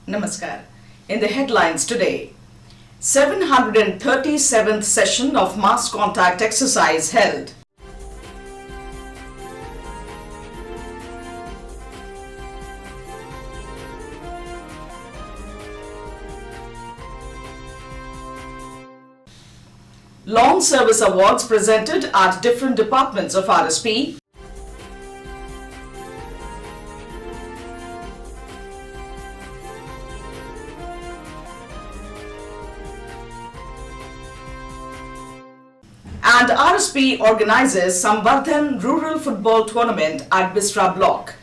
Namaskar. In the headlines today, 737th session of mass contact exercise held. Long service awards presented at different departments of RSP. And RSP organizes Samvardhan Rural Football Tournament at Bisra Block.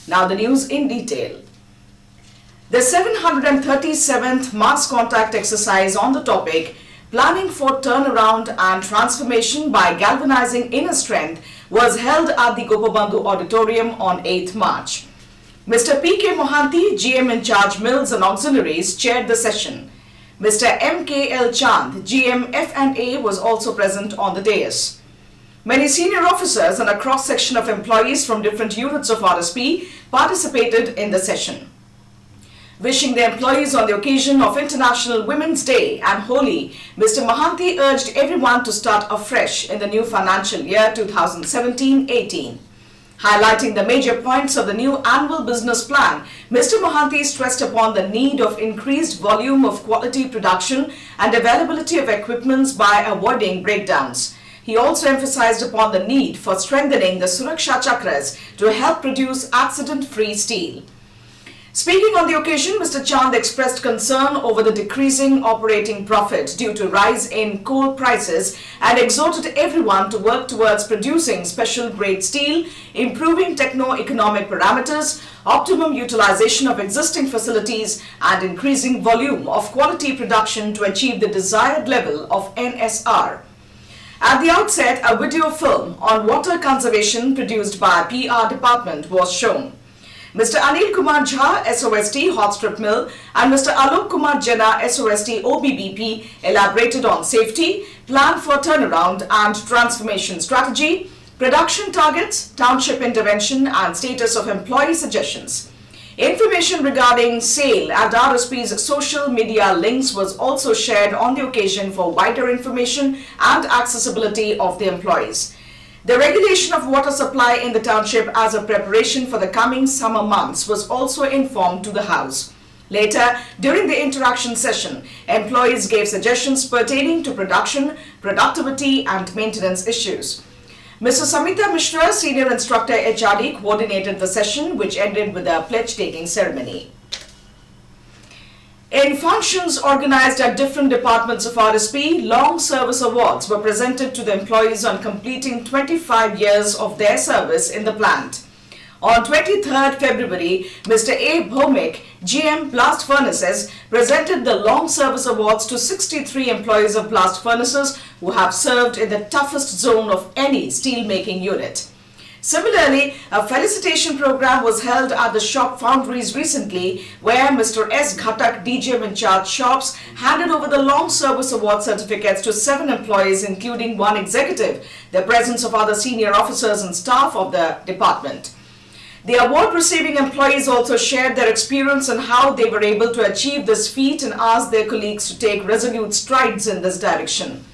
Now the news in detail. The 737th mass contact exercise on the topic Planning for Turnaround and Transformation by Galvanizing Inner Strength was held at the Gopabandhu Auditorium on 8th March. Mr. P.K. Mohanty, GM in charge Mills and Auxiliaries, chaired the session. Mr. M.K.L. Chand, GM F&A, was also present on the dais. Many senior officers and a cross-section of employees from different units of RSP participated in the session. Wishing the employees on the occasion of International Women's Day and Holi, Mr. Mohanty urged everyone to start afresh in the new financial year 2017-18. Highlighting the major points of the new annual business plan, Mr. Mohanty stressed upon the need of increased volume of quality production and availability of equipments by avoiding breakdowns. He also emphasized upon the need for strengthening the Suraksha Chakras to help produce accident-free steel. Speaking on the occasion, Mr. Chand expressed concern over the decreasing operating profit due to rise in coal prices and exhorted everyone to work towards producing special grade steel, improving techno-economic parameters, optimum utilization of existing facilities and increasing volume of quality production to achieve the desired level of NSR. At the outset, a video film on water conservation produced by PR department was shown. Mr. Anil Kumar Jha, SOST, Hot Strip Mill, and Mr. Alok Kumar Jena, SOST, OBBP, elaborated on safety, plan for turnaround and transformation strategy, production targets, township intervention, and status of employee suggestions. Information regarding SAIL and RSP's social media links was also shared on the occasion for wider information and accessibility of the employees. The regulation of water supply in the township as a preparation for the coming summer months was also informed to the House. Later, during the interaction session, employees gave suggestions pertaining to production, productivity and maintenance issues. Mr. Samita Mishra, Senior Instructor HRD, coordinated the session, which ended with a pledge-taking ceremony. In functions organized at different departments of RSP, long service awards were presented to the employees on completing 25 years of their service in the plant. On 23rd February, Mr. A. Bhomik, GM Blast Furnaces, presented the long service awards to 63 employees of blast furnaces who have served in the toughest zone of any steel-making unit. Similarly, a felicitation program was held at the shop foundries recently, where Mr. S. Ghatak, DGM in charge shops, handed over the long service award certificates to 7 employees, including 1 executive, the presence of other senior officers and staff of the department. The award-receiving employees also shared their experience and how they were able to achieve this feat and asked their colleagues to take resolute strides in this direction.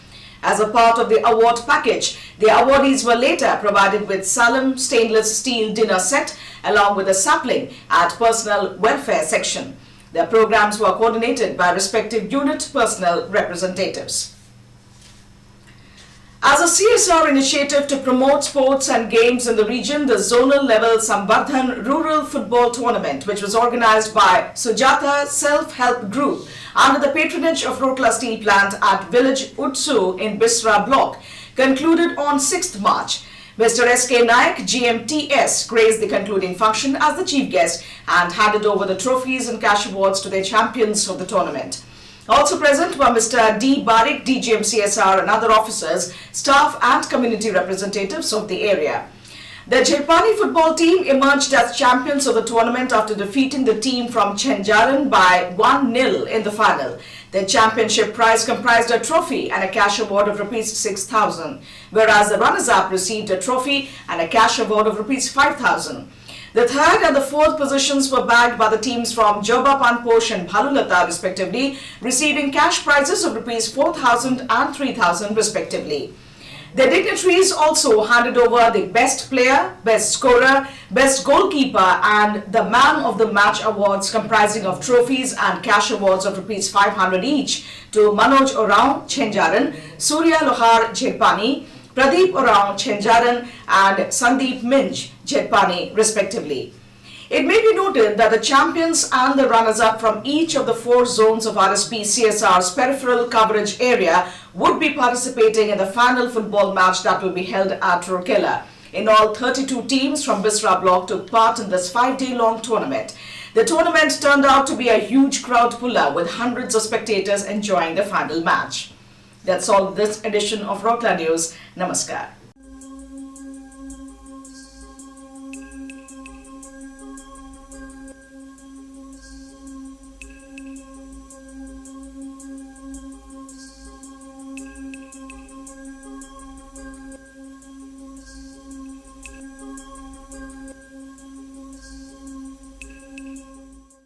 As a part of the award package, the awardees were later provided with Salem stainless steel dinner set along with a sapling at Personnel Welfare section. Their programs were coordinated by respective unit personnel representatives. As a CSR initiative to promote sports and games in the region, the zonal level Samvardhan Rural Football Tournament, which was organized by Sujata Self-Help Group under the patronage of Rotla Steel Plant at Village Utsu in Bisra Block, concluded on 6th March. Mr. S.K. Naik, GMTS, graced the concluding function as the chief guest and handed over the trophies and cash awards to the champions of the tournament. Also present were Mr. D. Barik, DGM CSR and other officers, staff and community representatives of the area. The Jhaipani football team emerged as champions of the tournament after defeating the team from Chenjaran by 1-0 in the final. Their championship prize comprised a trophy and a cash award of Rs 6,000, whereas the runners-up received a trophy and a cash award of Rs 5,000. The third and the fourth positions were bagged by the teams from Joba Panposh and Bhalulata respectively, receiving cash prizes of Rs 4,000 and 3,000 respectively. The dignitaries also handed over the best player, best scorer, best goalkeeper and the man of the match awards comprising of trophies and cash awards of Rs 500 each to Manoj Oraon, Chenjaran, Surya Lohar, Jhaipani, Pradeep Oraon, Chenjaran and Sandeep Minj, Jhaipani respectively. It may be noted that the champions and the runners-up from each of the 4 zones of RSP CSR's peripheral coverage area would be participating in the final football match that will be held at Rourkela. In all, 32 teams from Bisra block took part in this 5-day-long tournament. The tournament turned out to be a huge crowd puller with hundreds of spectators enjoying the final match. That's all this edition of Rourkela News. Namaskar.